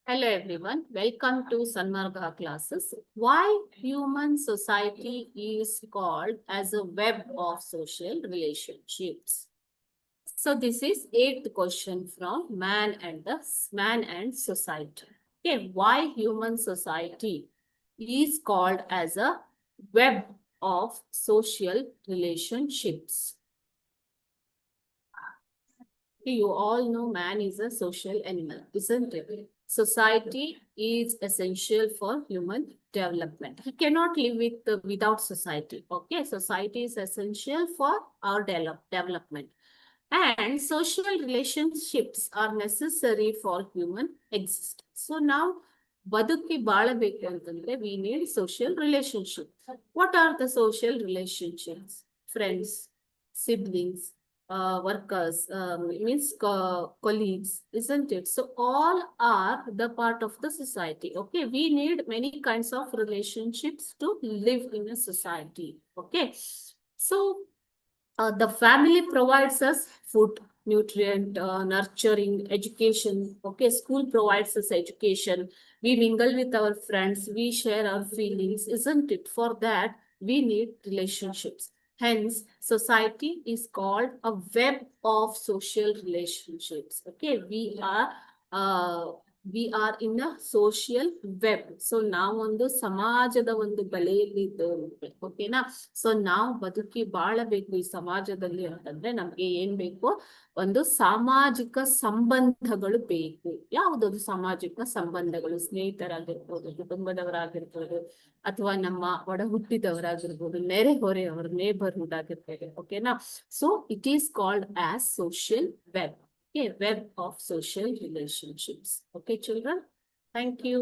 Hello everyone, welcome to Sanmarga classes. Why human society is called as a web of social relationships. So this is eighth question from man and society. Okay, why human society is called as a web of social relationships. You all know man is a social animal, isn't it? Society is essential for human development. He cannot live without society. Okay, society is essential for our development. And social relationships are necessary for human existence. So now, ಬದುಕಿ ಬಾಳಬೇಕು ಅಂತಂದ್ರೆ we need social relationship. What are the social relationships? Friends, siblings, workers, means colleagues, isn't it? So all are the part of the society. Okay, we need many kinds of relationships to live in a society. Okay, so the family provides us food, nutrient, nurturing, education. Okay, school provides us education. We mingle with our friends, we share our feelings, isn't it? For that we need relationships. Hence society is called a web of social relationships. Okay, uh, we are in a social web. So ನಾವೊಂದು ಸಮಾಜದ ಒಂದು ಬಲೆಯಲ್ಲಿ ಇದ್ದವರು. ಓಕೆನಾ? So ನಾವು ಬದುಕಿ ಬಾಳಬೇಕು ಈ ಸಮಾಜದಲ್ಲಿ ಅಂತಂದ್ರೆ ನಮ್ಗೆ ಏನ್ ಬೇಕು? ಒಂದು ಸಾಮಾಜಿಕ ಸಂಬಂಧಗಳು ಬೇಕು. ಯಾವುದೊಂದು ಸಾಮಾಜಿಕ ಸಂಬಂಧಗಳು? ಸ್ನೇಹಿತರಾಗಿರ್ಬೋದು, ಕುಟುಂಬದವರಾಗಿರ್ಬೋದು, ಅಥವಾ ನಮ್ಮ ಒಡ ಹುಟ್ಟಿದವರಾಗಿರ್ಬೋದು, ನೆರೆಹೊರೆಯವರು, ನೇಬರ್ಹುಡ್ ಆಗಿರ್ಬೋದು. ಓಕೆನಾ? So it is called as social web. Okay, web of social relationships. Okay, children. Thank you.